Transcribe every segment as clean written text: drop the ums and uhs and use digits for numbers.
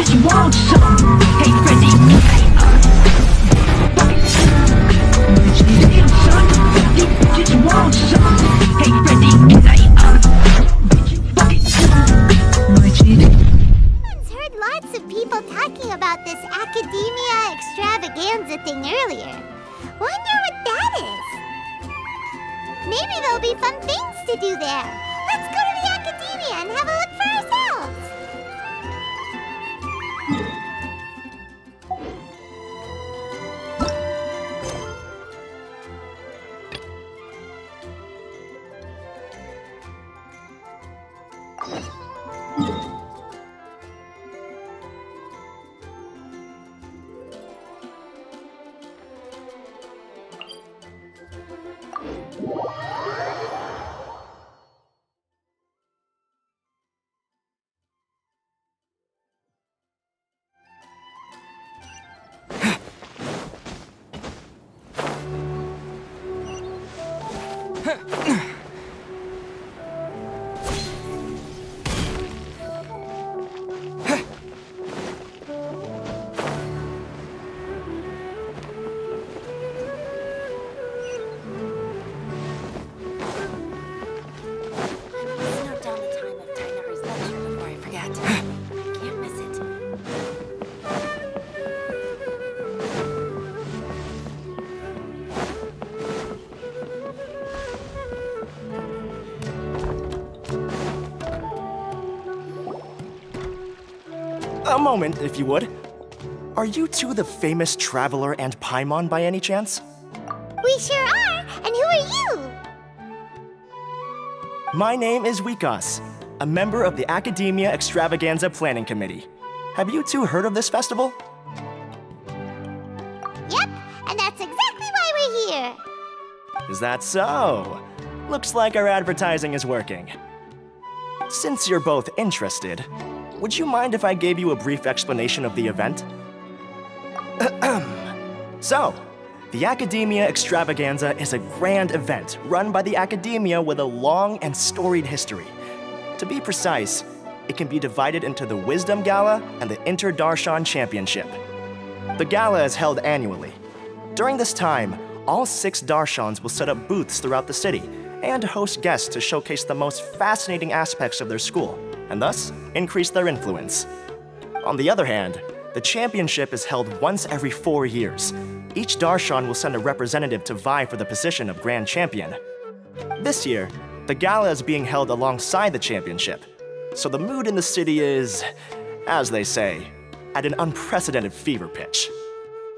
Did you want some? Hey Freddy, damn son, did you want some? Hey Freddy, did you I've heard lots of people talking about this academia extravaganza thing earlier. Wonder what that is? Maybe there'll be fun things to do there. Let's go to the academia and have a look for ourselves. A moment, if you would. Are you two the famous Traveler and Paimon by any chance? We sure are! And who are you? My name is Wikas, a member of the Academia Extravaganza Planning Committee. Have you two heard of this festival? Yep, and that's exactly why we're here. Is that so? Looks like our advertising is working. Since you're both interested, would you mind if I gave you a brief explanation of the event? So, the Academia Extravaganza is a grand event run by the Academia with a long and storied history. To be precise, it can be divided into the Wisdom Gala and the Inter-Darshan Championship. The gala is held annually. During this time, all 6 Darshans will set up booths throughout the city and host guests to showcase the most fascinating aspects of their school, and thus increase their influence. On the other hand, the championship is held once every 4 years. Each Darshan will send a representative to vie for the position of Grand Champion. This year, the gala is being held alongside the championship, so the mood in the city is, as they say, at an unprecedented fever pitch.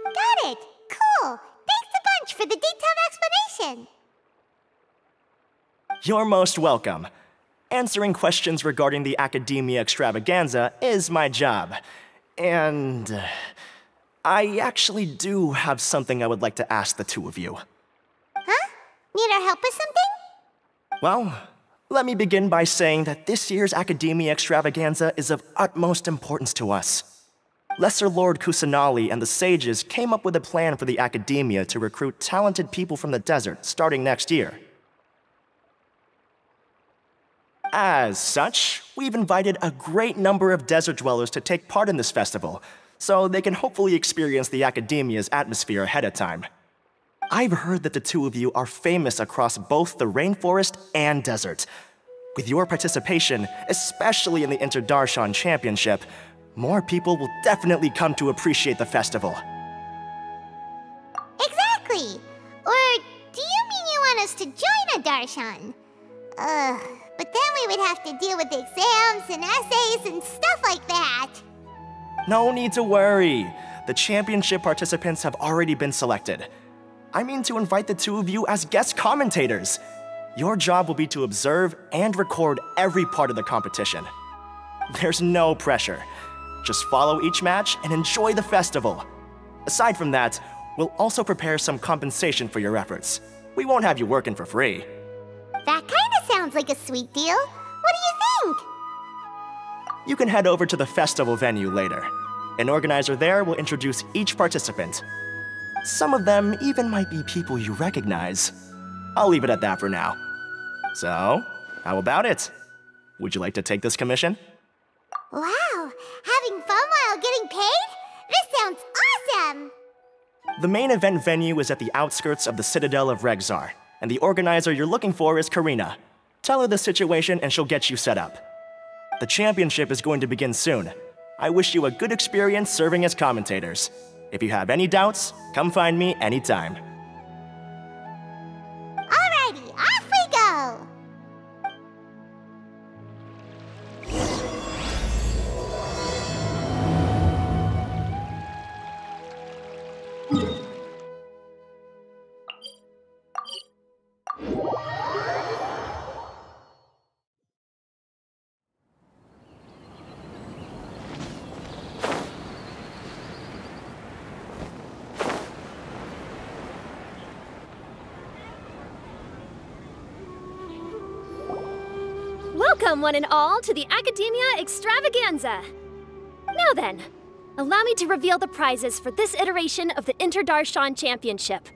Got it! Cool! Thanks a bunch for the detailed explanation! You're most welcome. Answering questions regarding the Academia Extravaganza is my job. And I actually do have something I would like to ask the two of you. Huh? Need our help with something? Well, let me begin by saying that this year's Academia Extravaganza is of utmost importance to us. Lesser Lord Kusanali and the sages came up with a plan for the Academia to recruit talented people from the desert starting next year. As such, we've invited a great number of desert dwellers to take part in this festival, so they can hopefully experience the Academia's atmosphere ahead of time. I've heard that the two of you are famous across both the rainforest and desert. With your participation, especially in the Inter-Darshan Championship, more people will definitely come to appreciate the festival. Exactly! Or do you mean you want us to join a Darshan? But then we would have to deal with exams and essays and stuff like that. No need to worry. The championship participants have already been selected. I mean to invite the two of you as guest commentators. Your job will be to observe and record every part of the competition. There's no pressure. Just follow each match and enjoy the festival. Aside from that, we'll also prepare some compensation for your efforts. We won't have you working for free. That kinda sounds like a sweet deal. What do you think? You can head over to the festival venue later. An organizer there will introduce each participant. Some of them even might be people you recognize. I'll leave it at that for now. So, how about it? Would you like to take this commission? Wow, having fun while getting paid? This sounds awesome! The main event venue is at the outskirts of the Citadel of Regzar, and the organizer you're looking for is Karina. Tell her the situation and she'll get you set up. The championship is going to begin soon. I wish you a good experience serving as commentators. If you have any doubts, come find me anytime. Alrighty, off we go! Welcome, one and all, to the Academia Extravaganza! Now then, allow me to reveal the prizes for this iteration of the Inter-Darshan Championship.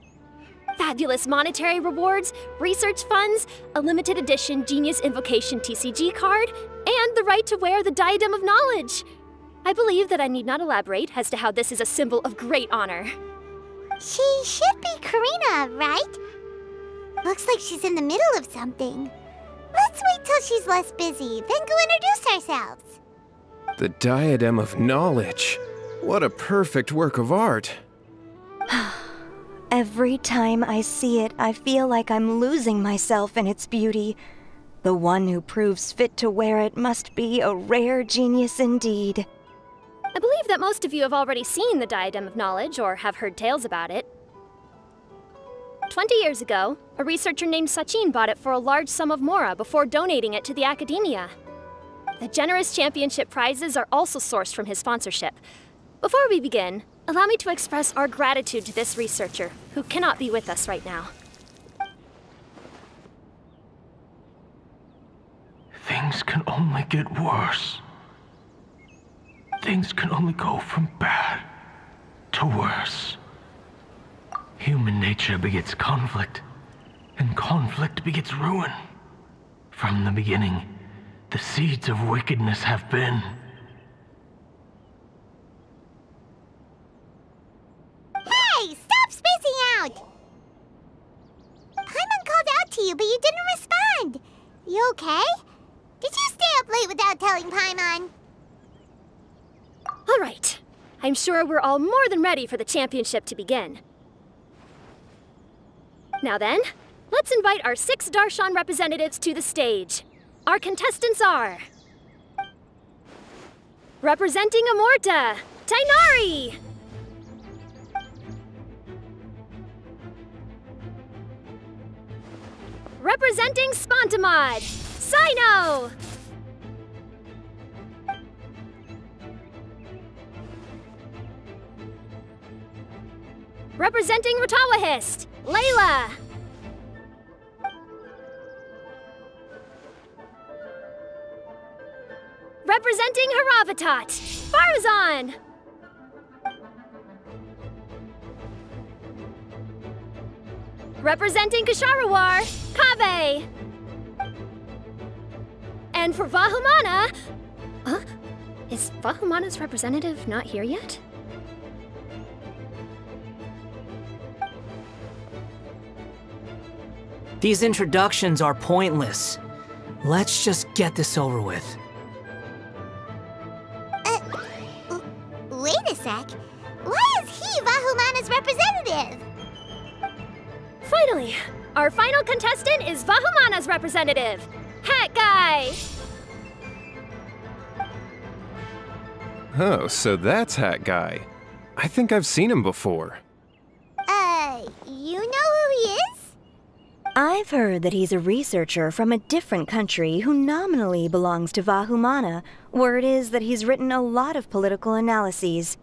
Fabulous monetary rewards, research funds, a limited edition Genius Invocation TCG card, and the right to wear the Diadem of Knowledge. I believe that I need not elaborate as to how this is a symbol of great honor. She should be Karina, right? Looks like she's in the middle of something. Let's wait till she's less busy, then go introduce ourselves. The Diadem of Knowledge. What a perfect work of art. Every time I see it, I feel like I'm losing myself in its beauty. The one who proves fit to wear it must be a rare genius indeed. I believe that most of you have already seen the Diadem of Knowledge or have heard tales about it. 20 years ago, a researcher named Sachin bought it for a large sum of mora before donating it to the Academia. The generous championship prizes are also sourced from his sponsorship. Before we begin, allow me to express our gratitude to this researcher, who cannot be with us right now. Things can only get worse. Things can only go from bad to worse. Human nature begets conflict, and conflict begets ruin. From the beginning, the seeds of wickedness have been. Hey, stop spacing out! Paimon called out to you, but you didn't respond. You okay? Did you stay up late without telling Paimon? All right. I'm sure we're all more than ready for the championship to begin. Now then, let's invite our 6 Darshan representatives to the stage. Our contestants are... representing Amorta, Tainari! Representing Spontamod, Sino! Representing Ratawahist, Layla! Representing Haravatat, Farzan! Representing Kasharawar, Kaveh! And for Vahumana... Is Vahumana's representative not here yet? These introductions are pointless. Let's just get this over with. Wait a sec. Why is he Vahumana's representative? Finally, our final contestant is Vahumana's representative, Hat Guy! Oh, so that's Hat Guy. I think I've seen him before. You know who he is? I've heard that he's a researcher from a different country who nominally belongs to Vahumana. Word is that he's written a lot of political analyses.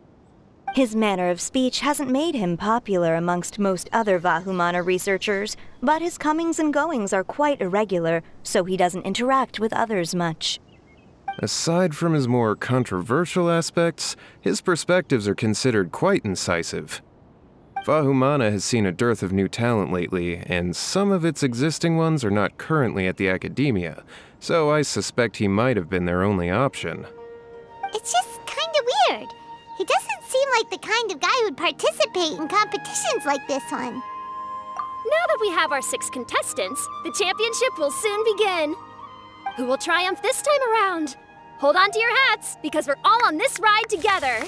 His manner of speech hasn't made him popular amongst most other Vahumana researchers, but his comings and goings are quite irregular, so he doesn't interact with others much. Aside from his more controversial aspects, his perspectives are considered quite incisive. Vahumana has seen a dearth of new talent lately, and some of its existing ones are not currently at the Academia, so I suspect he might have been their only option. It's just kinda weird. He doesn't seem like the kind of guy who'd participate in competitions like this one. Now that we have our 6 contestants, the championship will soon begin. Who will triumph this time around? Hold on to your hats, because we're all on this ride together.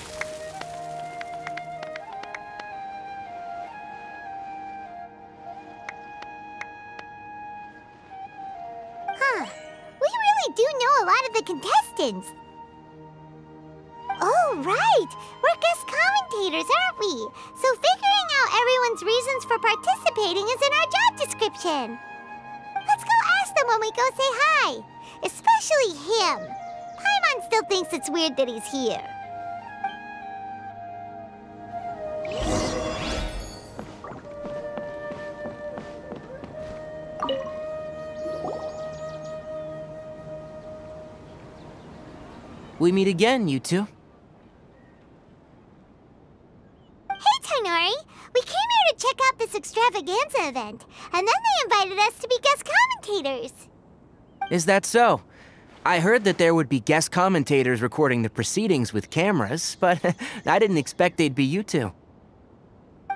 Huh. We really do know a lot of the contestants. Oh, right! We're guest commentators, aren't we? So figuring out everyone's reasons for participating is in our job description. Let's go ask them when we go say hi. Especially him. Paimon still thinks it's weird that he's here. We meet again, you two. Hey, Tainari! We came here to check out this extravaganza event, and then they invited us to be guest commentators. Is that so? I heard that there would be guest commentators recording the proceedings with cameras, but I didn't expect they'd be you two.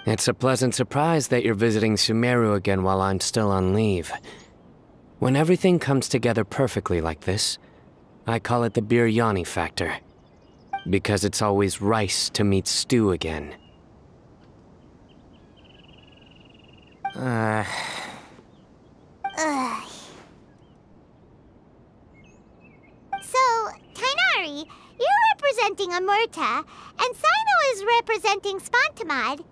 It's a pleasant surprise that you're visiting Sumeru again while I'm still on leave. When everything comes together perfectly like this, I call it the biryani factor. Because it's always rice to meet stew again. Ugh. So, Tainari, you're representing Amurta, and Sino is representing Spontamod.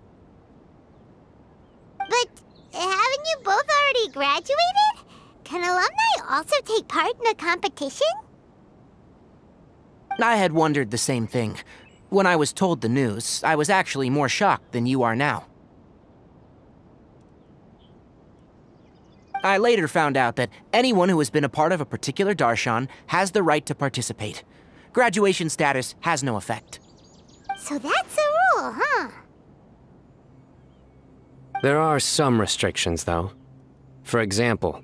But haven't you both already graduated? Can alumni also take part in a competition? I had wondered the same thing. When I was told the news, I was actually more shocked than you are now. I later found out that anyone who has been a part of a particular darshan has the right to participate. Graduation status has no effect. So that's a rule, huh? There are some restrictions, though. For example,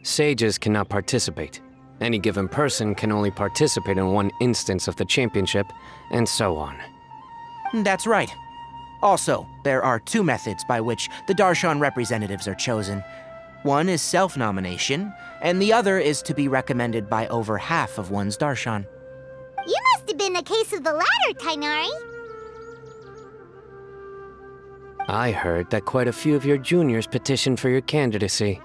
sages cannot participate. Any given person can only participate in one instance of the championship, and so on. That's right. Also, there are 2 methods by which the darshan representatives are chosen. One is self-nomination, and the other is to be recommended by over half of one's darshan. You must have been a case of the latter, Tainari. I heard that quite a few of your juniors petitioned for your candidacy.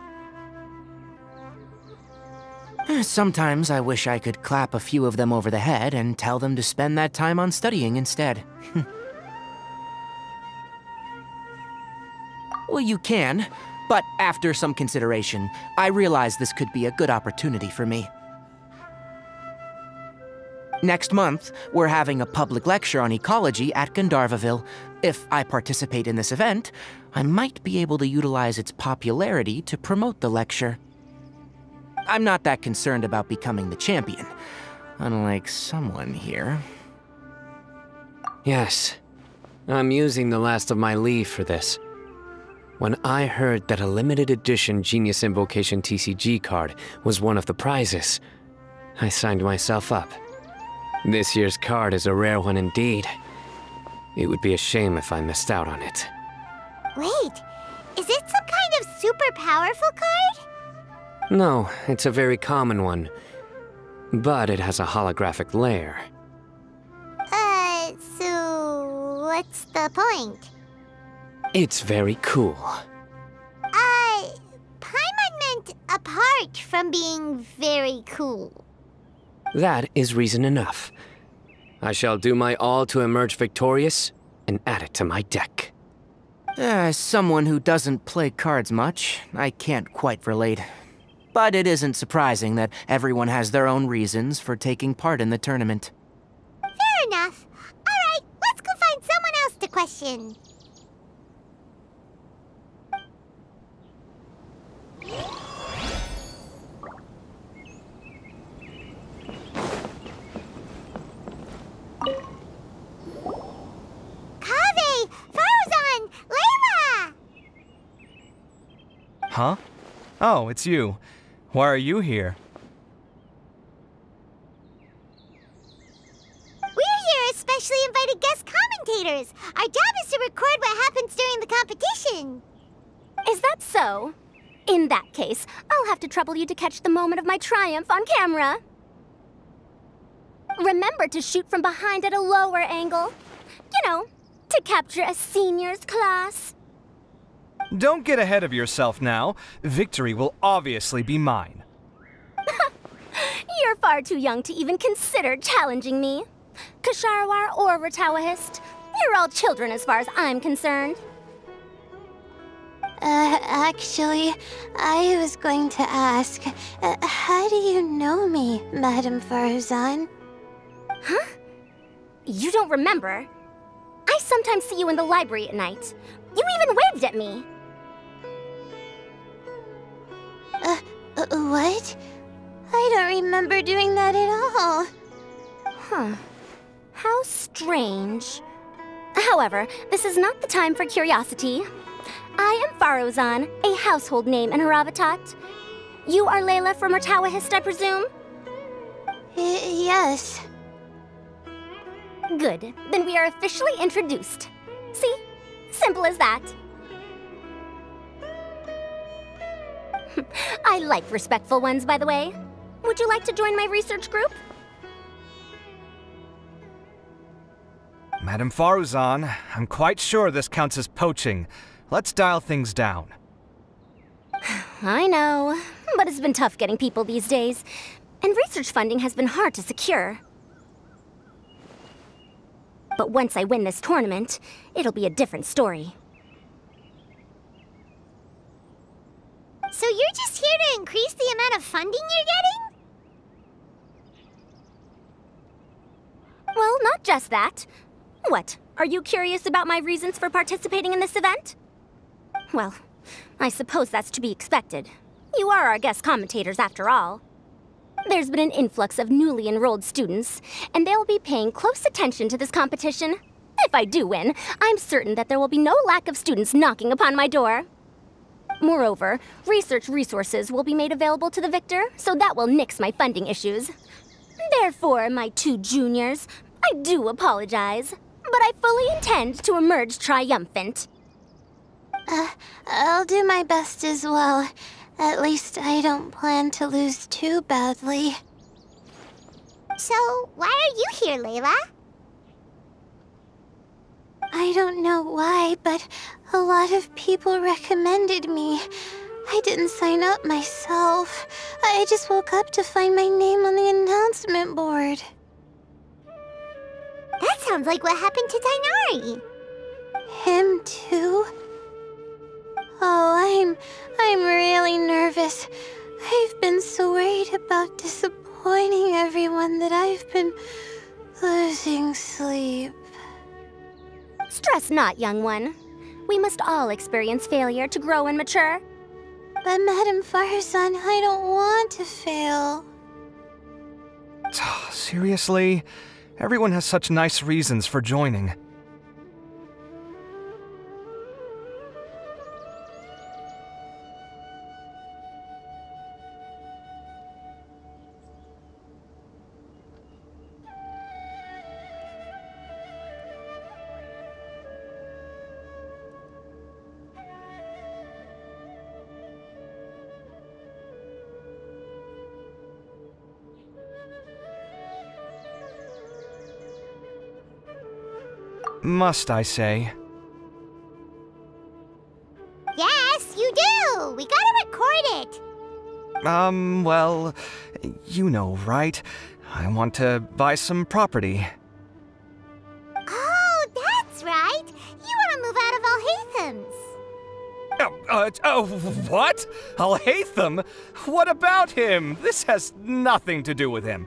Sometimes I wish I could clap a few of them over the head and tell them to spend that time on studying instead. Well, you can, but after some consideration, I realize this could be a good opportunity for me. Next month, we're having a public lecture on ecology at Gandharvaville. If I participate in this event, I might be able to utilize its popularity to promote the lecture. I'm not that concerned about becoming the champion, unlike someone here. Yes, I'm using the last of my leave for this. When I heard that a limited edition Genius Invocation TCG card was one of the prizes, I signed myself up. This year's card is a rare one indeed. It would be a shame if I missed out on it. Wait, is it some kind of super powerful card? No, it's a very common one. But it has a holographic layer. So what's the point? It's very cool. Paimon meant apart from being very cool. That is reason enough. I shall do my all to emerge victorious and add it to my deck. As someone who doesn't play cards much, I can't quite relate. But it isn't surprising that everyone has their own reasons for taking part in the tournament. Fair enough. Alright, let's go find someone else to question. Kaveh! Farzan! Layla! Huh? Oh, it's you. Why are you here? specially invited guest commentators. Our job is to record what happens during the competition. Is that so? In that case, I'll have to trouble you to catch the moment of my triumph on camera. Remember to shoot from behind at a lower angle. You know, to capture a senior's class. Don't get ahead of yourself now. Victory will obviously be mine. You're far too young to even consider challenging me. Kasharwar or Ratawahist, you're all children as far as I'm concerned. Actually, I was going to ask, how do you know me, Madame Faruzan? Huh? You don't remember? I sometimes see you in the library at night. You even waved at me. What? I don't remember doing that at all. Huh. How strange. However, this is not the time for curiosity. I am Faruzan, a household name in Haravatat. You are Layla from Ratawahist, I presume? Yes. Good. Then we are officially introduced. See? Simple as that. I like respectful ones, by the way. Would you like to join my research group? Madame Faruzan, I'm quite sure this counts as poaching. Let's dial things down. I know, but it's been tough getting people these days. And research funding has been hard to secure. But once I win this tournament, it'll be a different story. So you're just here to increase the amount of funding you're getting? Well, not just that. What, are you curious about my reasons for participating in this event? Well, I suppose that's to be expected. You are our guest commentators after all. There's been an influx of newly enrolled students, and they'll be paying close attention to this competition. If I do win, I'm certain that there will be no lack of students knocking upon my door. Moreover, research resources will be made available to the victor, so that will nix my funding issues. Therefore, my two juniors, I do apologize, but I fully intend to emerge triumphant. I'll do my best as well. At least I don't plan to lose too badly. So, why are you here, Layla? I don't know why, but a lot of people recommended me. I didn't sign up myself. I just woke up to find my name on the announcement board. That sounds like what happened to Dainari. Him too? Oh, I'm really nervous. I've been so worried about disappointing everyone that I've been losing sleep. Stress not, young one. We must all experience failure to grow and mature. But Madame Faruzan, I don't want to fail. Seriously? Everyone has such nice reasons for joining. Must I say? Yes, you do! We gotta record it! Well, you know, right? I want to buy some property. Oh, that's right! You want to move out of Alhatham's. What? Alhaitham? What about him? This has nothing to do with him.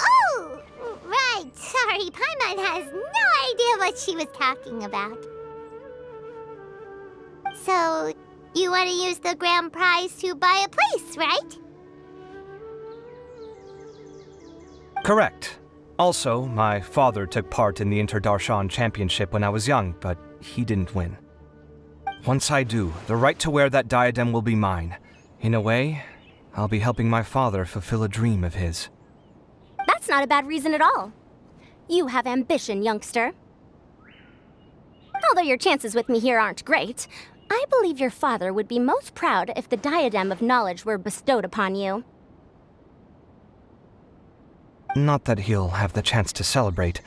Oh, right. Sorry, Paimon has no idea what she was talking about. So, you want to use the grand prize to buy a place, right? Correct. Also, my father took part in the Inter-Darshan Championship when I was young, but he didn't win. Once I do, the right to wear that diadem will be mine. In a way, I'll be helping my father fulfill a dream of his. That's not a bad reason at all. You have ambition, youngster. Although your chances with me here aren't great, I believe your father would be most proud if the diadem of knowledge were bestowed upon you. Not that he'll have the chance to celebrate.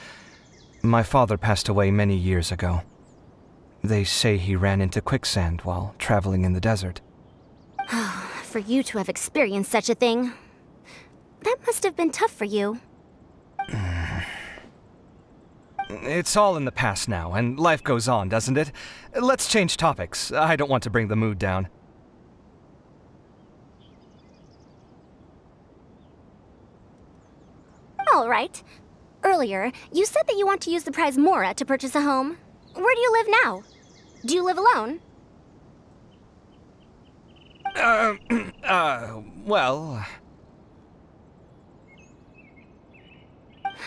My father passed away many years ago. They say he ran into quicksand while traveling in the desert. For you to have experienced such a thing, that must have been tough for you. It's all in the past now, and life goes on, doesn't it? Let's change topics. I don't want to bring the mood down. All right. Earlier, you said that you want to use the prize Mora to purchase a home. Where do you live now? Do you live alone? Well...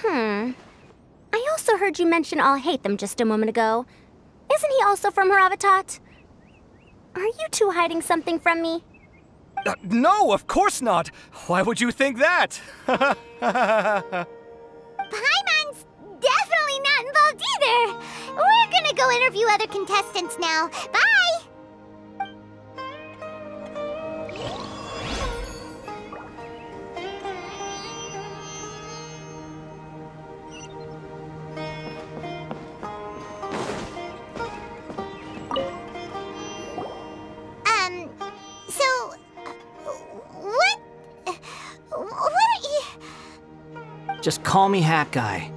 I also heard you mention I'll hate them just a moment ago. Isn't he also from Haravatat? Are you two hiding something from me? No, of course not! Why would you think that? Paimon's definitely not involved either! We're gonna go interview other contestants now. Bye! Just call me Hat Guy.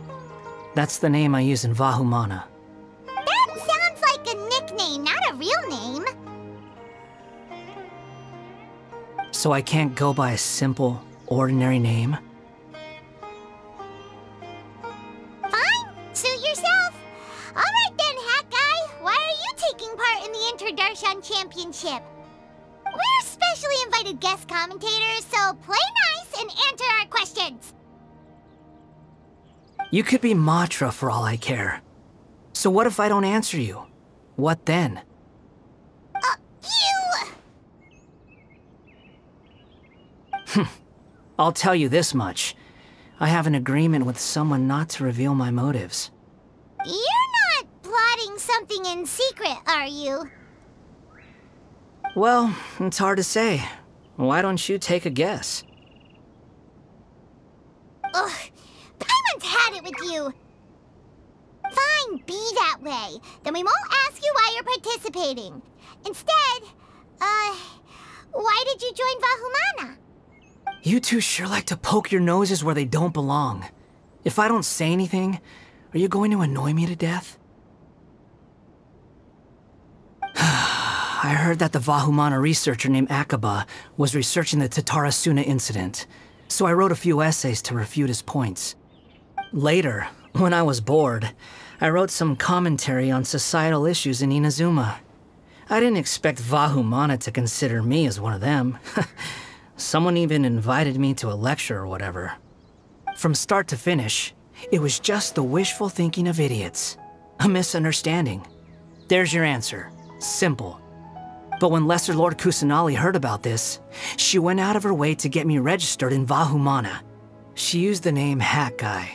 That's the name I use in Vahumana. That sounds like a nickname, not a real name. So I can't go by a simple, ordinary name? Fine, suit yourself. Alright then, Hat Guy. Why are you taking part in the Inter-Darshan Championship? We're specially invited guest commentators, so play nice and answer our questions. You could be Matra for all I care. So what if I don't answer you? What then? I'll tell you this much. I have an agreement with someone not to reveal my motives. You're not plotting something in secret, are you? Well, it's hard to say. Why don't you take a guess? Ugh, Paimon's had it with you. Fine, be that way. Then we won't ask you why you're participating. Instead, why did you join Vahumana? You two sure like to poke your noses where they don't belong. If I don't say anything, are you going to annoy me to death? I heard that the Vahumana researcher named Akaba was researching the Tatarasuna incident, so I wrote a few essays to refute his points. Later, when I was bored, I wrote some commentary on societal issues in Inazuma. I didn't expect Vahumana to consider me as one of them. Someone even invited me to a lecture or whatever. From start to finish, it was just the wishful thinking of idiots. A misunderstanding. There's your answer. Simple. But when Lesser Lord Kusanali heard about this, she went out of her way to get me registered in Vahumana. She used the name Hat Guy.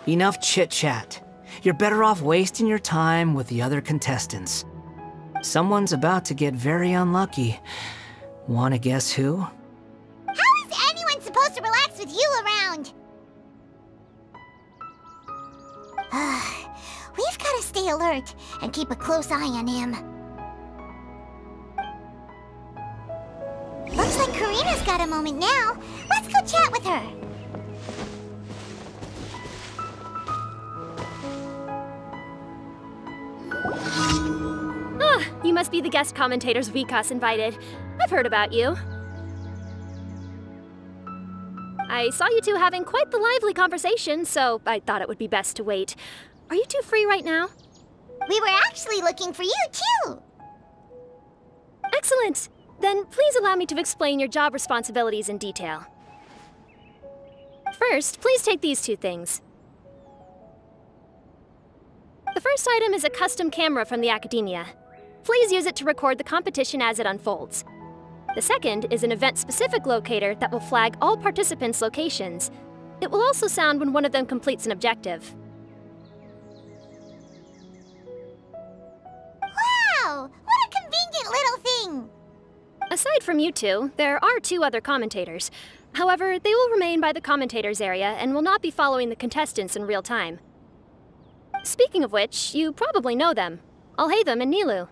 Enough chit-chat. You're better off wasting your time with the other contestants. Someone's about to get very unlucky. Wanna guess who? How is anyone supposed to relax with you around? We've gotta stay alert and keep a close eye on him. Looks like Karina's got a moment now. Let's go chat with her. Ah, you must be the guest commentators Vikas invited. I've heard about you. I saw you two having quite the lively conversation, so I thought it would be best to wait. Are you two free right now? We were actually looking for you, too. Excellent. Then please allow me to explain your job responsibilities in detail. First, please take these two things. The first item is a custom camera from the Academia. Please use it to record the competition as it unfolds. The second is an event-specific locator that will flag all participants' locations. It will also sound when one of them completes an objective. Wow! What a convenient little thing! Aside from you two, there are 2 other commentators. However, they will remain by the commentators area and will not be following the contestants in real time. Speaking of which, you probably know them. Alhaitham and Nilu.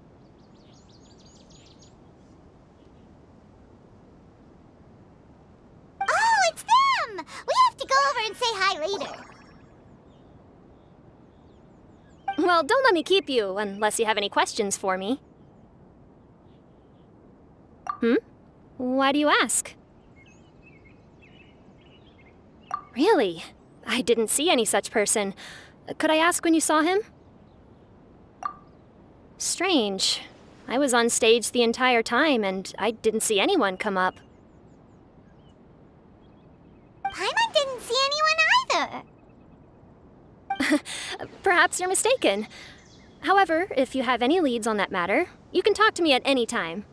Oh, it's them! We have to go over and say hi later. Well, don't let me keep you, unless you have any questions for me. Why do you ask? Really? I didn't see any such person. Could I ask when you saw him? Strange. I was on stage the entire time, and I didn't see anyone come up. Paimon didn't see anyone either. Perhaps you're mistaken. However, if you have any leads on that matter, you can talk to me at any time.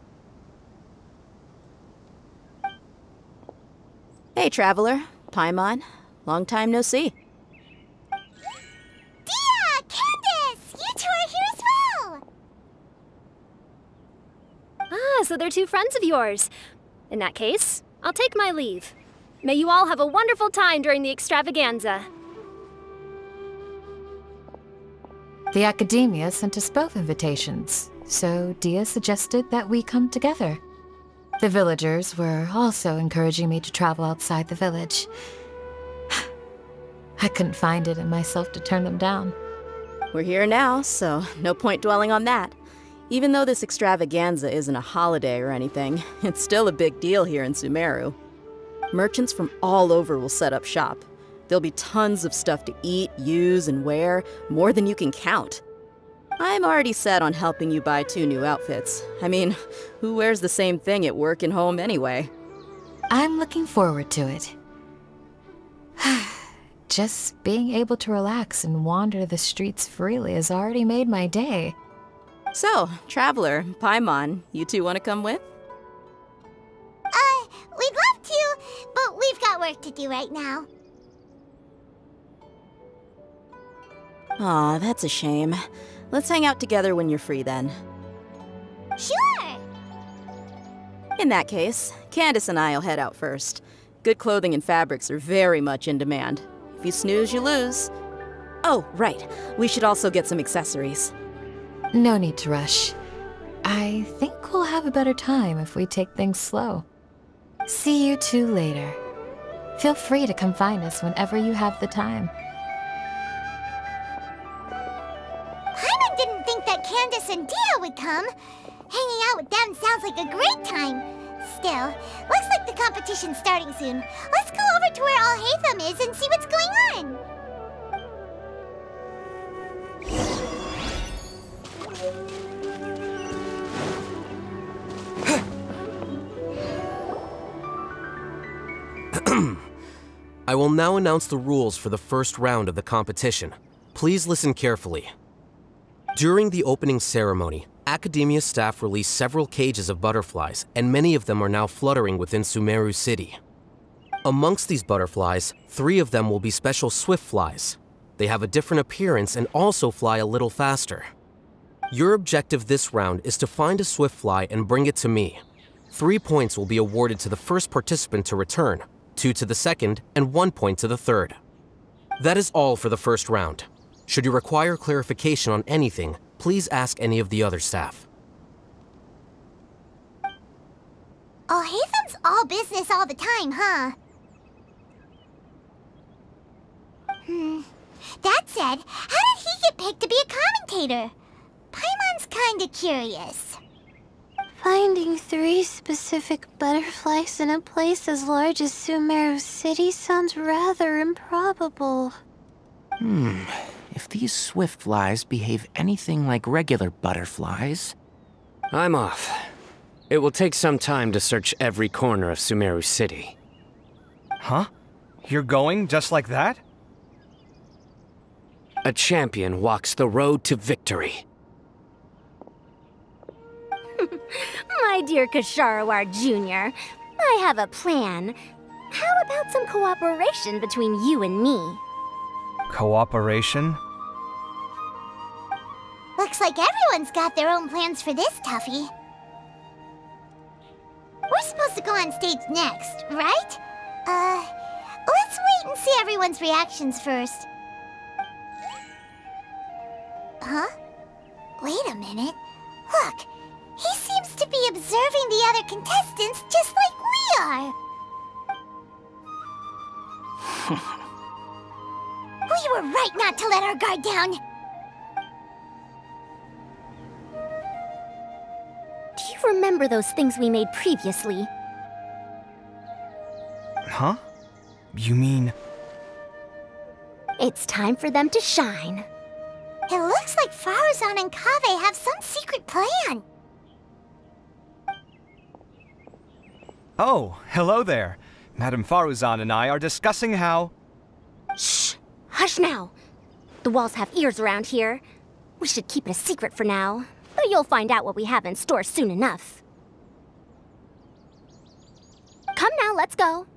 Hey, Traveler. Paimon. Long time no see. Dia! Candace! You two are here as well! Ah, so they're 2 friends of yours. In that case, I'll take my leave. May you all have a wonderful time during the extravaganza. The Academia sent us both invitations, so Dia suggested that we come together. The villagers were also encouraging me to travel outside the village. I couldn't find it in myself to turn them down. We're here now, so no point dwelling on that. Even though this extravaganza isn't a holiday or anything, it's still a big deal here in Sumeru. Merchants from all over will set up shop. There'll be tons of stuff to eat, use, and wear, more than you can count. I'm already set on helping you buy 2 new outfits. I mean, who wears the same thing at work and home anyway? I'm looking forward to it. Just being able to relax and wander the streets freely has already made my day. So, Traveler, Paimon, you 2 want to come with? We'd love to, but we've got work to do right now. Aw, that's a shame. Let's hang out together when you're free then. Sure! In that case, Candace and I'll head out first. Good clothing and fabrics are very much in demand. If you snooze, you lose. Oh, right. We should also get some accessories. No need to rush. I think we'll have a better time if we take things slow. See you 2 later. Feel free to come find us whenever you have the time. Paimon didn't think that Candace and Dia would come. Hanging out with them sounds like a great time. Still, looks like the competition's starting soon. Let's go over to where Alhaitham is and see what's going on. I will now announce the rules for the first round of the competition. Please listen carefully. During the opening ceremony, Academia staff released several cages of butterflies, and many of them are now fluttering within Sumeru City. Amongst these butterflies, 3 of them will be special swift flies. They have a different appearance and also fly a little faster. Your objective this round is to find a swift fly and bring it to me. 3 points will be awarded to the first participant to return, 2 to the second, and 1 point to the third. That is all for the first round. Should you require clarification on anything, please ask any of the other staff. Alhaitham's all business all the time, huh? That said, how did he get picked to be a commentator? Paimon's kinda curious. Finding 3 specific butterflies in a place as large as Sumeru City sounds rather improbable. If these swift flies behave anything like regular butterflies... I'm off. It will take some time to search every corner of Sumeru City. Huh? You're going just like that? A champion walks the road to victory. My My dear Kasharawar Jr., I have a plan. How about some cooperation between you and me? Cooperation? Looks like everyone's got their own plans for this, Tuffy. We're supposed to go on stage next, right? Let's wait and see everyone's reactions first. Huh? Wait a minute. Look, he seems to be observing the other contestants just like we are. We were right not to let our guard down. Do you remember those things we made previously? Huh? You mean... It's time for them to shine. It looks like Faruzan and Kaveh have some secret plan. Oh, hello there. Madame Faruzan and I are discussing how... Shh! Hush now! The walls have ears around here. We should keep it a secret for now, but you'll find out what we have in store soon enough. Come now, let's go.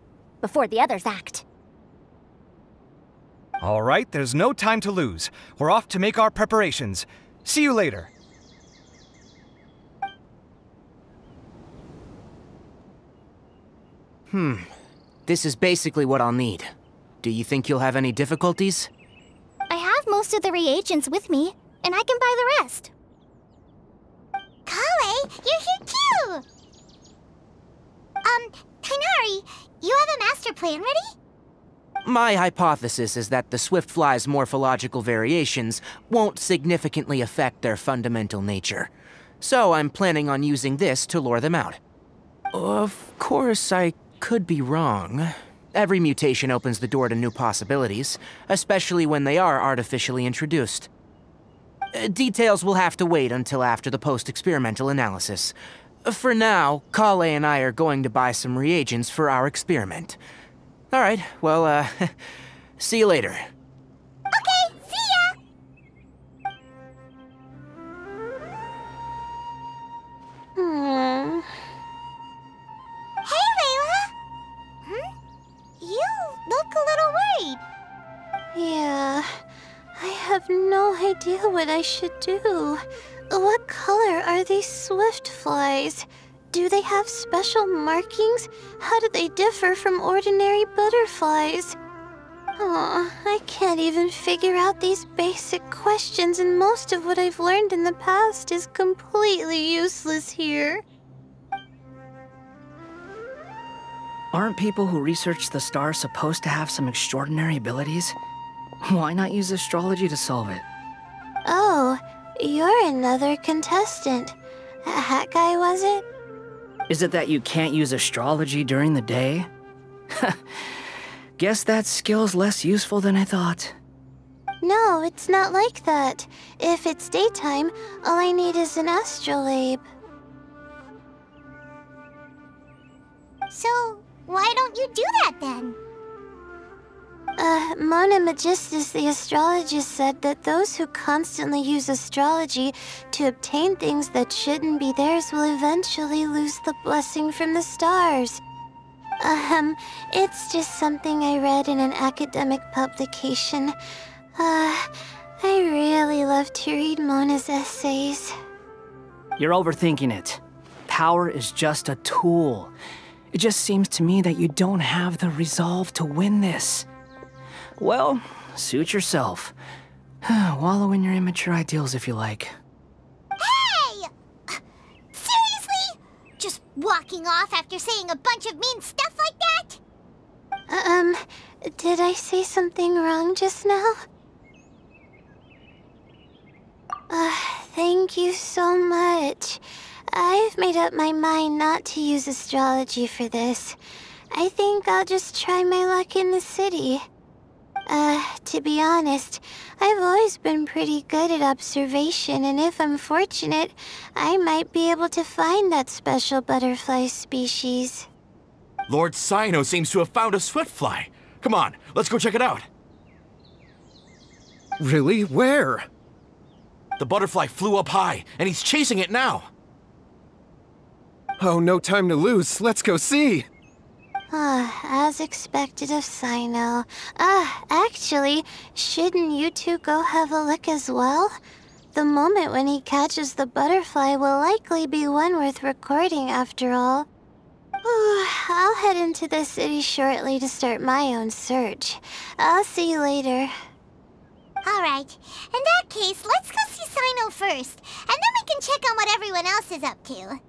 Before the others act. All right, there's no time to lose. We're off to make our preparations. See you later. This is basically what I'll need. Do you think you'll have any difficulties? I have most of the reagents with me, and I can buy the rest. Kale, you're here too! Kainari, you have a master plan ready? My hypothesis is that the Swiftfly's morphological variations won't significantly affect their fundamental nature. So I'm planning on using this to lure them out. Of course, I could be wrong. Every mutation opens the door to new possibilities, especially when they are artificially introduced. Details will have to wait until after the post-experimental analysis. For now, Kale and I are going to buy some reagents for our experiment. All right, well, see you later. Okay, see ya! Hey, Layla! You look a little worried. Yeah, I have no idea what I should do. What color are these swift flies? Do they have special markings? How do they differ from ordinary butterflies? Oh, I can't even figure out these basic questions, and most of what I've learned in the past is completely useless here. Aren't people who research the stars supposed to have some extraordinary abilities? Why not use astrology to solve it? Oh, you're another contestant. Hat guy, was it? Is it that you can't use astrology during the day? Guess that skill's less useful than I thought. No, it's not like that. If it's daytime, all I need is an astrolabe. So, why don't you do that then? Mona Magistus, the astrologist, said that those who constantly use astrology to obtain things that shouldn't be theirs will eventually lose the blessing from the stars. It's just something I read in an academic publication. I really love to read Mona's essays. You're overthinking it. Power is just a tool. It just seems to me that you don't have the resolve to win this. Well, suit yourself. Wallow in your immature ideals if you like. Hey! Seriously? Just walking off after saying a bunch of mean stuff like that? Did I say something wrong just now? Thank you so much. I've made up my mind not to use astrology for this. I think I'll just try my luck in the city. To be honest, I've always been pretty good at observation, and if I'm fortunate, I might be able to find that special butterfly species. Lord Cyno seems to have found a swiftfly. Come on, let's go check it out. Really? Where? The butterfly flew up high, and he's chasing it now. Oh, no time to lose. Let's go see. As expected of Sino. Actually, shouldn't you two go have a look as well? The moment when he catches the butterfly will likely be one worth recording after all. I'll head into the city shortly to start my own search. I'll see you later. Alright, in that case, let's go see Sino first, and then we can check on what everyone else is up to.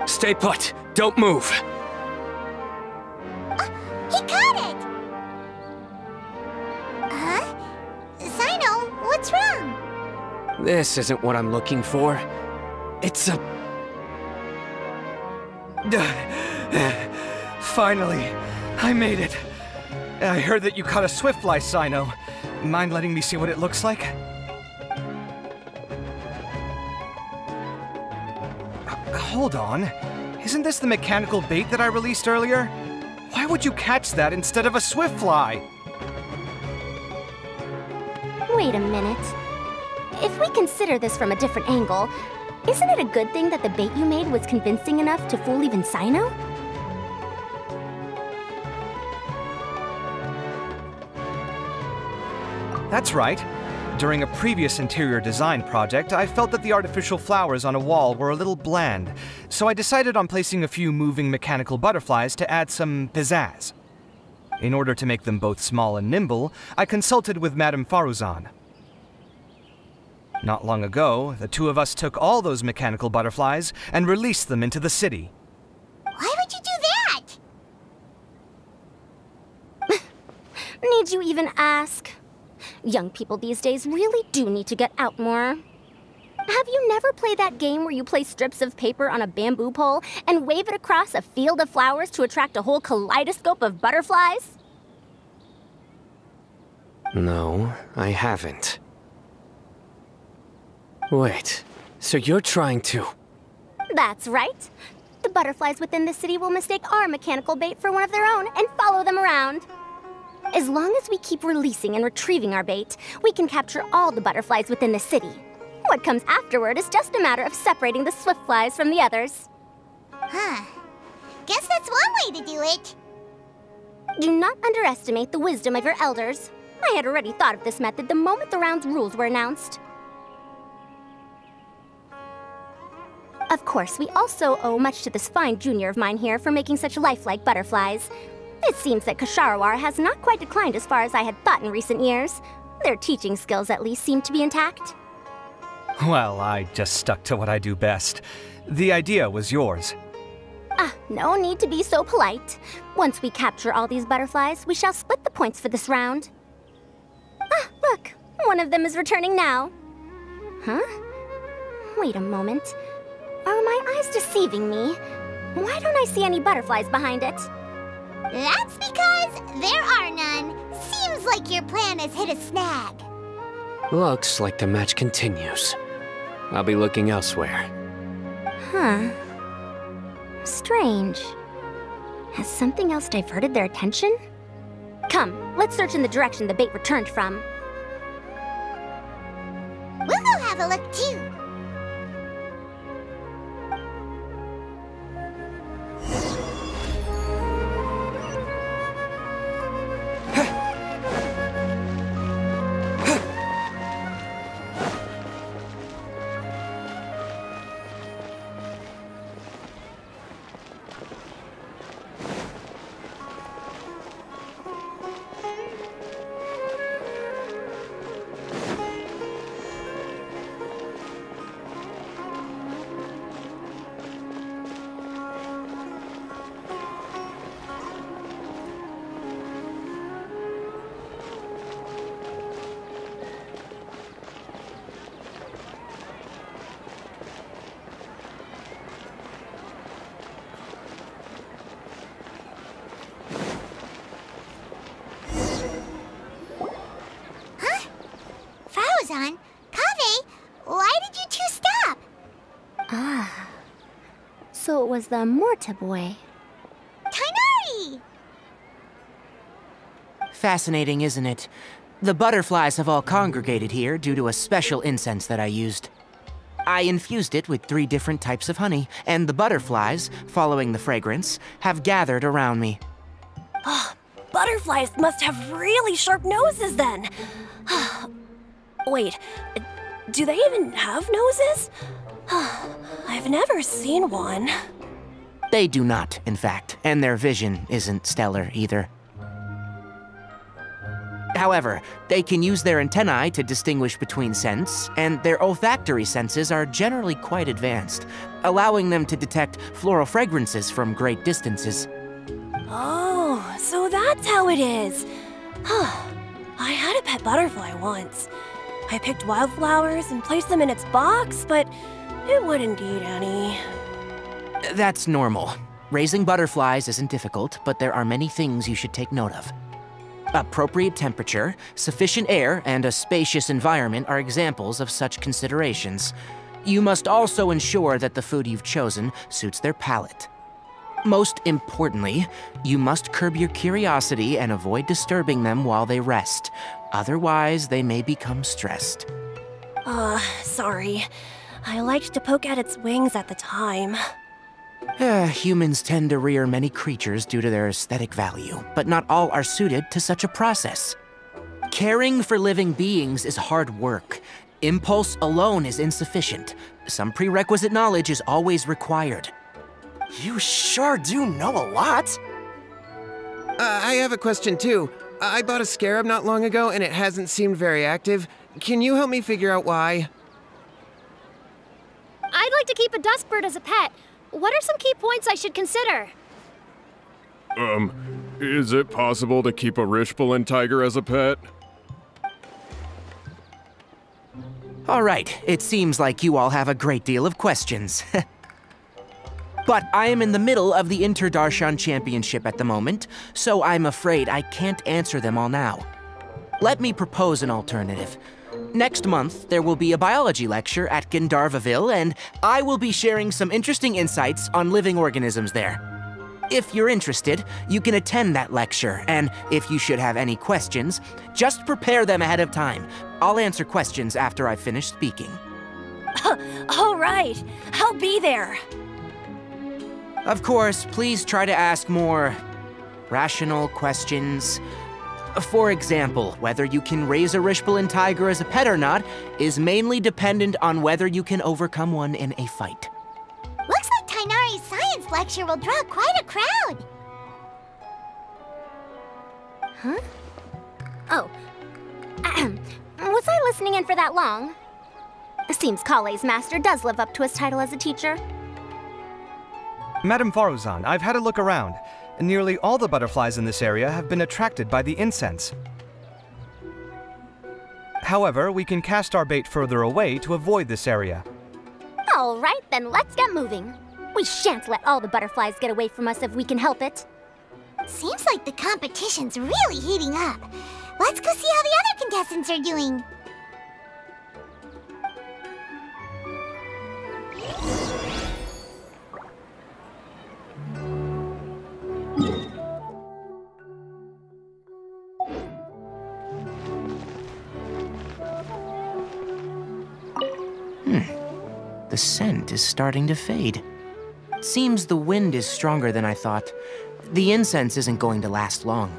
Stay put. Don't move. He caught it! Huh? Sino, what's wrong? This isn't what I'm looking for. It's a... Finally, I made it. I heard that you caught a swiftfly, Sino. Mind letting me see what it looks like? Hold on. Isn't this the mechanical bait that I released earlier? Why would you catch that instead of a swiftfly? Wait a minute. If we consider this from a different angle, isn't it a good thing that the bait you made was convincing enough to fool even Sino? That's right. During a previous interior design project, I felt that the artificial flowers on a wall were a little bland, so I decided on placing a few moving mechanical butterflies to add some pizzazz. In order to make them both small and nimble, I consulted with Madame Faruzan. Not long ago, the two of us took all those mechanical butterflies and released them into the city. Why would you do that? Need you even ask? Young people these days really do need to get out more. Have you never played that game where you place strips of paper on a bamboo pole and wave it across a field of flowers to attract a whole kaleidoscope of butterflies? No, I haven't. Wait, so you're trying to... That's right. The butterflies within the city will mistake our mechanical bait for one of their own and follow them around. As long as we keep releasing and retrieving our bait, we can capture all the butterflies within the city. What comes afterward is just a matter of separating the swiftflies from the others. Huh. Guess that's one way to do it. Do not underestimate the wisdom of your elders. I had already thought of this method the moment the round's rules were announced. Of course, we also owe much to this fine junior of mine here for making such lifelike butterflies. It seems that Kasharawar has not quite declined as far as I had thought in recent years. Their teaching skills at least seem to be intact. Well, I just stuck to what I do best. The idea was yours. No need to be so polite. Once we capture all these butterflies, we shall split the points for this round. Look, one of them is returning now. Huh? Wait a moment. Are my eyes deceiving me? Why don't I see any butterflies behind it? That's because there are none. Seems like your plan has hit a snag. Looks like the match continues. I'll be looking elsewhere. Huh. Strange. Has something else diverted their attention? Come, let's search in the direction the bait returned from. We'll go have a look too. was the Morta boy. Kainari! Fascinating, isn't it? The butterflies have all congregated here due to a special incense that I used. I infused it with 3 different types of honey, and the butterflies, following the fragrance, have gathered around me. Butterflies must have really sharp noses then. Wait, do they even have noses? I've never seen one. They do not, in fact, and their vision isn't stellar either. However, they can use their antennae to distinguish between scents, and their olfactory senses are generally quite advanced, allowing them to detect floral fragrances from great distances. Oh, so that's how it is. I had a pet butterfly once. I picked wildflowers and placed them in its box, but it wouldn't eat any. That's normal. Raising butterflies isn't difficult, but there are many things you should take note of. Appropriate temperature, sufficient air, and a spacious environment are examples of such considerations. You must also ensure that the food you've chosen suits their palate. Most importantly, you must curb your curiosity and avoid disturbing them while they rest. Otherwise, they may become stressed. Sorry. I liked to poke at its wings at the time. Humans tend to rear many creatures due to their aesthetic value, but not all are suited to such a process. Caring for living beings is hard work. Impulse alone is insufficient. Some prerequisite knowledge is always required. You sure do know a lot. I have a question too. I bought a scarab not long ago and it hasn't seemed very active. Can you help me figure out why? I'd like to keep a dustbird as a pet. What are some key points I should consider? Is it possible to keep a Rishbalin tiger as a pet? All right, it seems like you all have a great deal of questions. But I am in the middle of the Inter-Darshan Championship at the moment, so I'm afraid I can't answer them all now. Let me propose an alternative. Next month, there will be a biology lecture at Gandharvaville, and I will be sharing some interesting insights on living organisms there. If you're interested, you can attend that lecture, and if you should have any questions, just prepare them ahead of time. I'll answer questions after I've finished speaking. All right, I'll be there. Of course, please try to ask more rational questions. For example, whether you can raise a Rishbalin tiger as a pet or not is mainly dependent on whether you can overcome one in a fight. Looks like Kainari's science lecture will draw quite a crowd. Huh? Oh. Was I listening in for that long? Seems Kale's master does live up to his title as a teacher. Madame Faruzan, I've had a look around. Nearly all the butterflies in this area have been attracted by the incense. However, we can cast our bait further away to avoid this area. All right, then let's get moving. We shan't let all the butterflies get away from us if we can help it. Seems like the competition's really heating up. Let's go see how the other contestants are doing. The scent is starting to fade. Seems the wind is stronger than I thought. The incense isn't going to last long.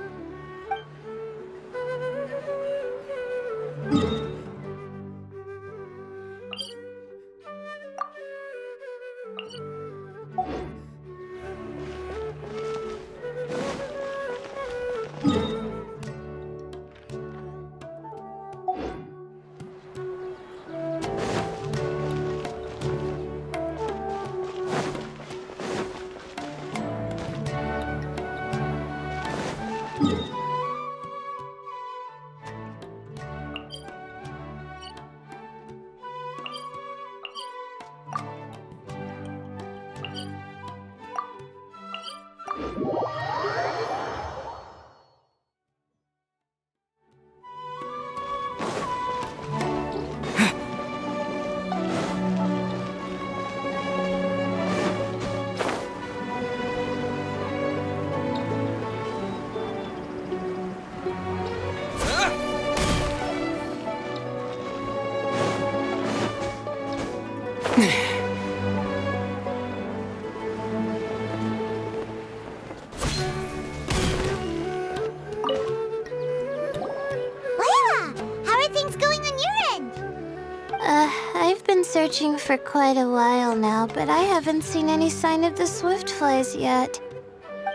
I've been searching for quite a while now, but I haven't seen any sign of the swiftflies yet.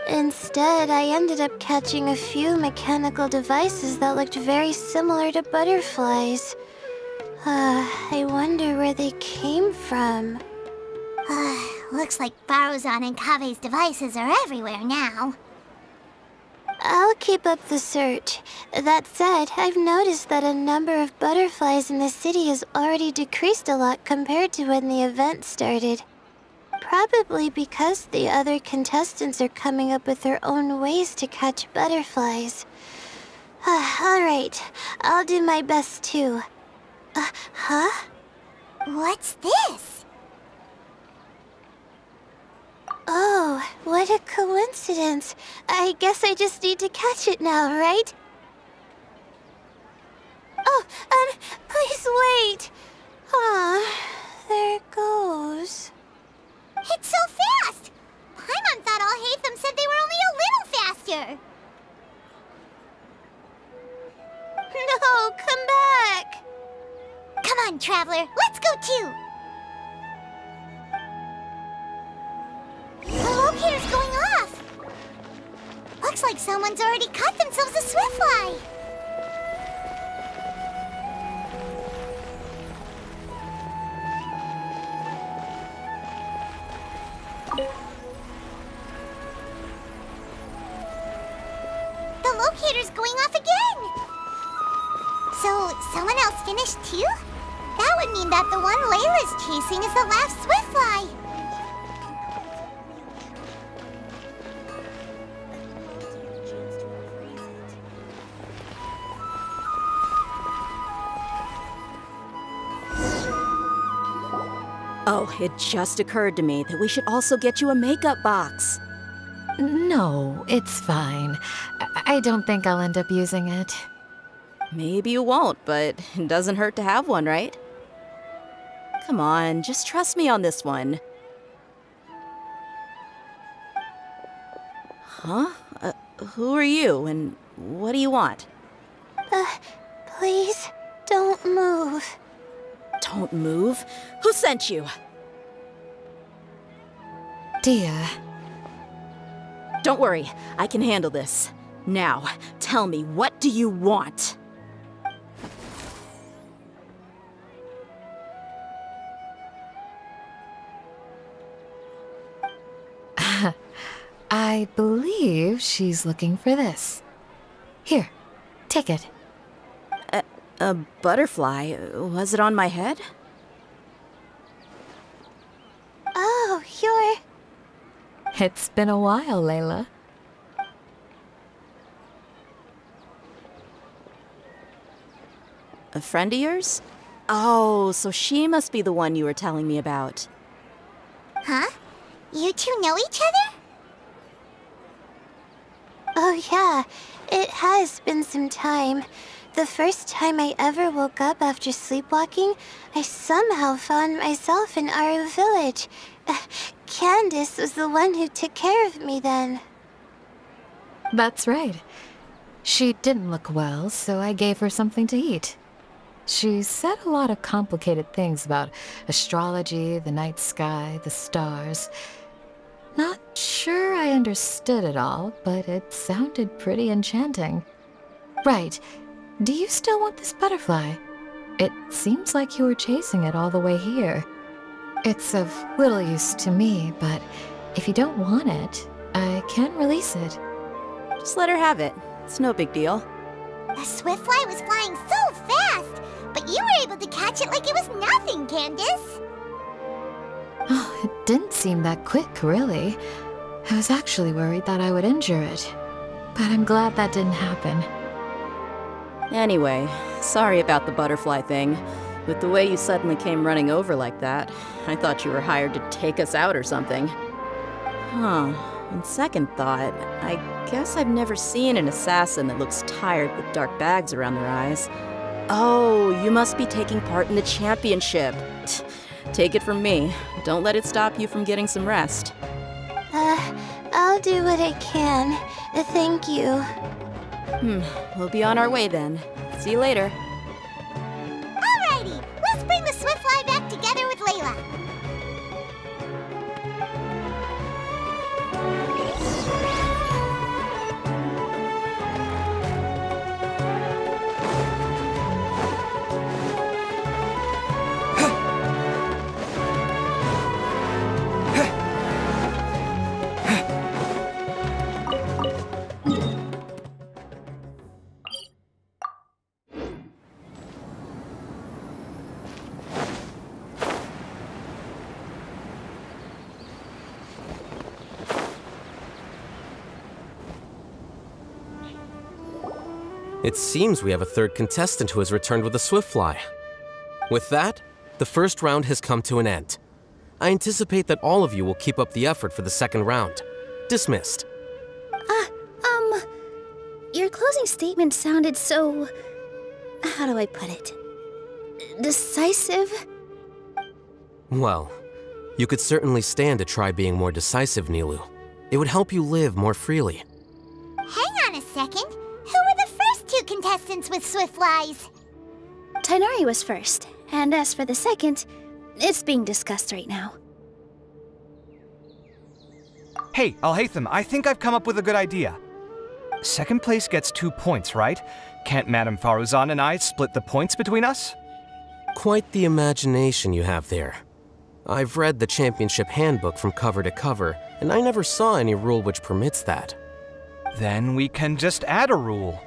Instead, I ended up catching a few mechanical devices that looked very similar to butterflies. I wonder where they came from. Looks like Baruzan and Kave's devices are everywhere now. I'll keep up the search. That said, I've noticed that a number of butterflies in the city has already decreased a lot compared to when the event started. Probably because the other contestants are coming up with their own ways to catch butterflies. Alright, I'll do my best too. Huh? What's this? Oh, what a coincidence. I guess I just need to catch it now, right? Oh, please wait. There it goes. It's so fast! Paimon thought all Hatham said they were only a little faster. No, come back! Come on, Traveler, let's go too! The locator's going off! Looks like someone's already caught themselves a swiftfly! The locator's going off again! So, someone else finished too? That would mean that the one Layla's chasing is the last swiftfly! Oh, it just occurred to me that we should also get you a makeup box. No, it's fine. I don't think I'll end up using it. Maybe you won't, but it doesn't hurt to have one, right? Come on, just trust me on this one. Huh? Who are you, and what do you want? Please, don't move. Don't move? Who sent you? Dia. Don't worry, I can handle this. Now, tell me, what do you want? I believe she's looking for this. Here, take it. A butterfly? Was it on my head? Oh, you're... It's been a while, Layla. A friend of yours? Oh, so she must be the one you were telling me about. Huh? You two know each other? Oh yeah, it has been some time. The first time I ever woke up after sleepwalking, I somehow found myself in Aru village. Candace was the one who took care of me then. That's right. She didn't look well, so I gave her something to eat. She said a lot of complicated things about astrology, the night sky, the stars. Not sure I understood it all, but it sounded pretty enchanting. Right. Do you still want this butterfly? It seems like you were chasing it all the way here. It's of little use to me, but if you don't want it, I can release it. Just let her have it. It's no big deal. The swiftfly was flying so fast, but you were able to catch it like it was nothing, Candace. Oh, it didn't seem that quick, really. I was actually worried that I would injure it, but I'm glad that didn't happen. Anyway, sorry about the butterfly thing. With the way you suddenly came running over like that, I thought you were hired to take us out or something. Huh. On second thought, I guess I've never seen an assassin that looks tired with dark bags around their eyes. Oh, you must be taking part in the championship. Take it from me. Don't let it stop you from getting some rest. I'll do what I can. Thank you. We'll be on our way then. See you later. Alrighty, let's bring the Swiftfly back together with Layla. It seems we have a third contestant who has returned with a Swiftfly. With that, the first round has come to an end. I anticipate that all of you will keep up the effort for the second round. Dismissed. Your closing statement sounded so... how do I put it? Decisive? Well, you could certainly stand to try being more decisive, Nilu. It would help you live more freely. Hang on a second. Who were the first two contestants with Swiftflies? Tighnari was first, and as for the second, it's being discussed right now. Hey, Alhaitham, I think I've come up with a good idea. Second place gets 2 points, right? Can't Madame Faruzan and I split the points between us? Quite the imagination you have there. I've read the championship handbook from cover to cover, and I never saw any rule which permits that. Then we can just add a rule.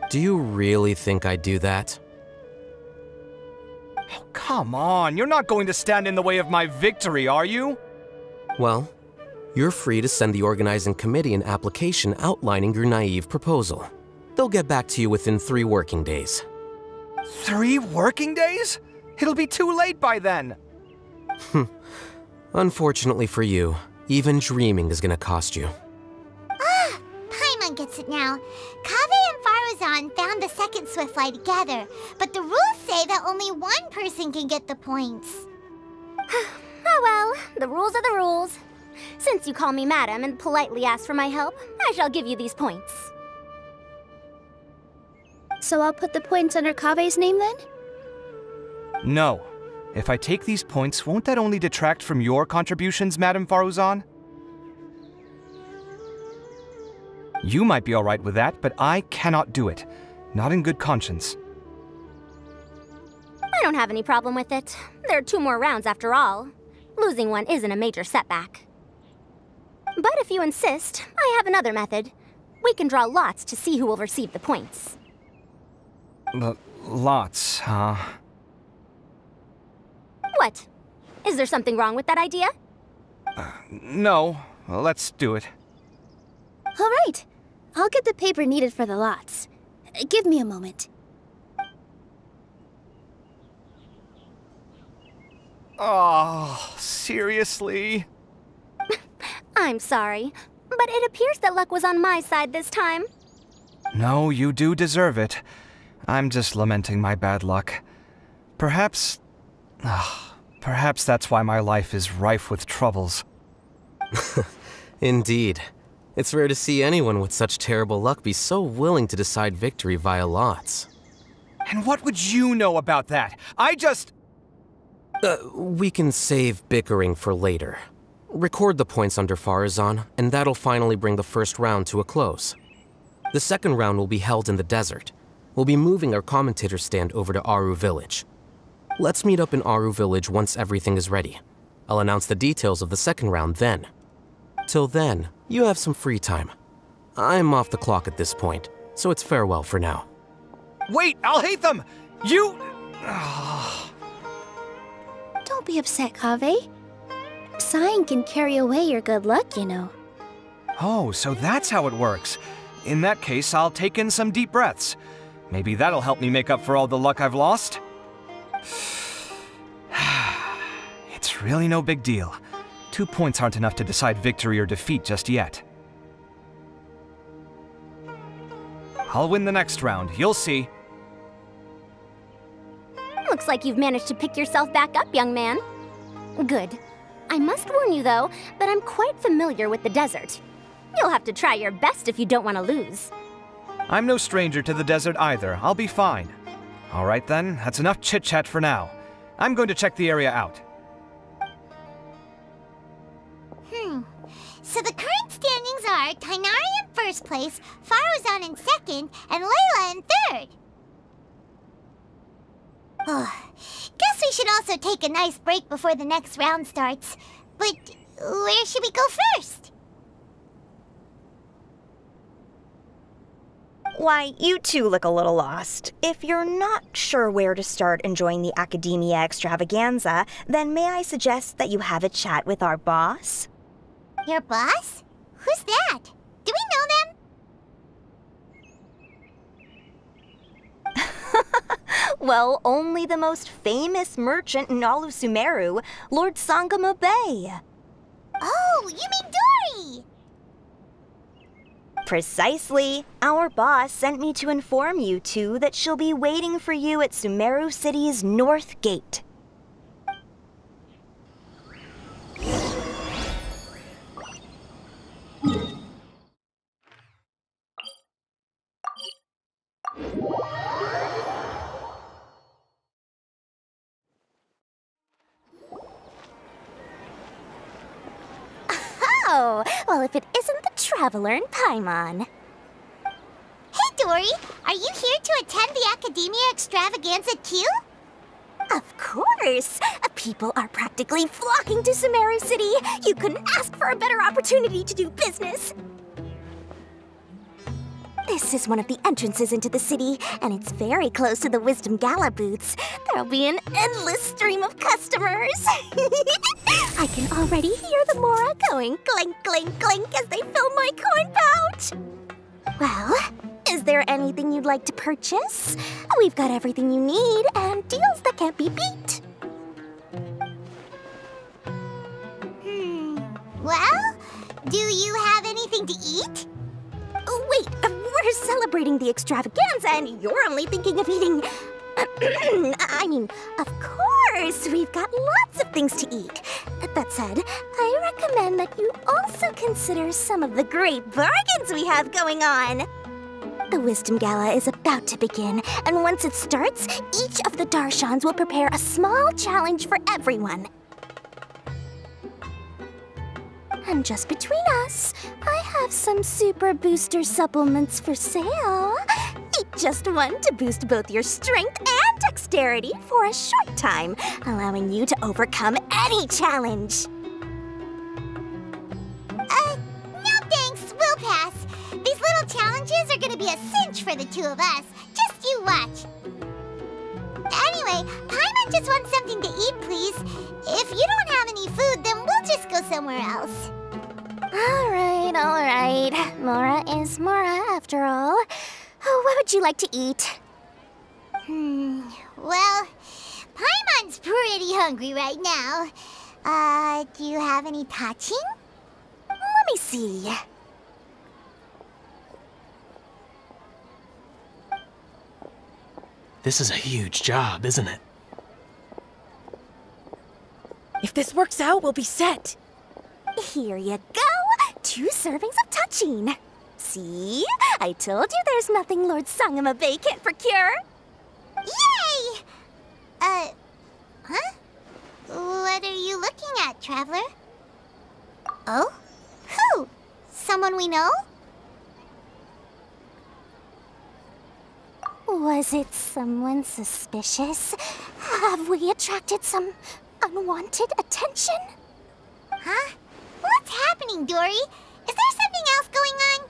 Do you really think I'd do that? Oh, come on, you're not going to stand in the way of my victory, are you? Well, you're free to send the organizing committee an application outlining your naive proposal. They'll get back to you within 3 working days. 3 working days? It'll be too late by then. Unfortunately for you, even dreaming is gonna cost you. Paimon gets it now. Kaveh and Faruzan found the second Swiftfly together, but the rules say that only one person can get the points. Oh well, the rules are the rules. Since you call me madam and politely ask for my help, I shall give you these points. So I'll put the points under Kaveh's name then? No. If I take these points, won't that only detract from your contributions, Madame Faruzan? You might be alright with that, but I cannot do it. Not in good conscience. I don't have any problem with it. There are 2 more rounds after all. Losing one isn't a major setback. But if you insist, I have another method. We can draw lots to see who will receive the points. Lots, huh? What? Is there something wrong with that idea? No. Well, let's do it. All right. I'll get the paper needed for the lots. Give me a moment. Oh, seriously? I'm sorry, but it appears that luck was on my side this time. No, you do deserve it. I'm just lamenting my bad luck. Perhaps that's why my life is rife with troubles. Indeed. It's rare to see anyone with such terrible luck be so willing to decide victory via lots. And what would you know about that? I just... We can save bickering for later. Record the points under Faruzan, and that'll finally bring the first round to a close. The second round will be held in the desert. We'll be moving our commentator stand over to Aru Village. Let's meet up in Aru Village once everything is ready. I'll announce the details of the second round then. Till then, you have some free time. I'm off the clock at this point, so it's farewell for now. Wait, Alhaitham! You... Don't be upset, Kaveh. Sighing can carry away your good luck, you know. Oh, so that's how it works. In that case, I'll take in some deep breaths. Maybe that'll help me make up for all the luck I've lost. It's really no big deal. 2 points aren't enough to decide victory or defeat just yet. I'll win the next round, you'll see. Looks like you've managed to pick yourself back up, young man. Good. I must warn you, though, that I'm quite familiar with the desert. You'll have to try your best if you don't want to lose. I'm no stranger to the desert either. I'll be fine. All right then, that's enough chit-chat for now. I'm going to check the area out. So the current standings are Tainari in first place, Faruzan in second, and Layla in third. Guess we should also take a nice break before the next round starts. But where should we go first? Why, you two look a little lost. If you're not sure where to start enjoying the Academia Extravaganza, then may I suggest that you have a chat with our boss? Your boss? Who's that? Do we know them? Well, only the most famous merchant in all of Sumeru, Lord Sangamo Bay. Oh, you mean Dory! Precisely. Our boss sent me to inform you two that she'll be waiting for you at Sumeru City's North Gate. Oh, well, if it isn't the Traveler in Paimon. Hey, Dory! Are you here to attend the Academia Extravaganza too? Of course! People are practically flocking to Sumeru City. You couldn't ask for a better opportunity to do business. This is one of the entrances into the city, and it's very close to the Wisdom Gala booths. There'll be an endless stream of customers. I can already hear the Mora going clink, clink, clink as they fill my coin pouch. Well, is there anything you'd like to purchase? We've got everything you need and deals that can't be beat. Well, do you have anything to eat? Oh, wait, we're celebrating the extravaganza and you're only thinking of eating... I mean, of course, we've got lots of things to eat. That said, I recommend that you also consider some of the great bargains we have going on. The Wisdom Gala is about to begin, and once it starts, each of the Darshans will prepare a small challenge for everyone. And just between us, I have some super booster supplements for sale. Eat just one to boost both your strength and dexterity for a short time, allowing you to overcome any challenge. No thanks, we'll pass. These little challenges are gonna be a cinch for the two of us. Just you watch. Anyway, Paimon just wants something to eat, please. If you don't have any food, then we'll just go somewhere else. All right. Mora is Mora, after all. What would you like to eat? Well, Paimon's pretty hungry right now. Do you have any touching? Let me see. This is a huge job, isn't it? If this works out, we'll be set. Here you go. 2 servings of touching. See? I told you there's nothing Lord Sangamo Bay can't procure. Yay! Huh? What are you looking at, Traveler? Oh? Who? Someone we know? Was it someone suspicious? Have we attracted some unwanted attention? Huh? What's happening, Dory? Is there something else going on?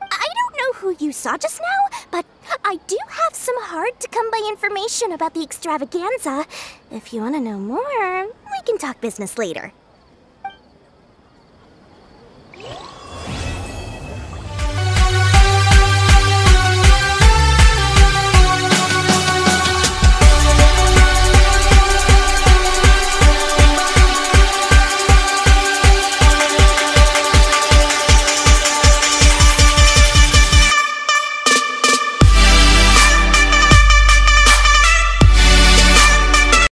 I don't know who you saw just now, but I do have some hard-to-come-by information about the extravaganza. If you want to know more, we can talk business later.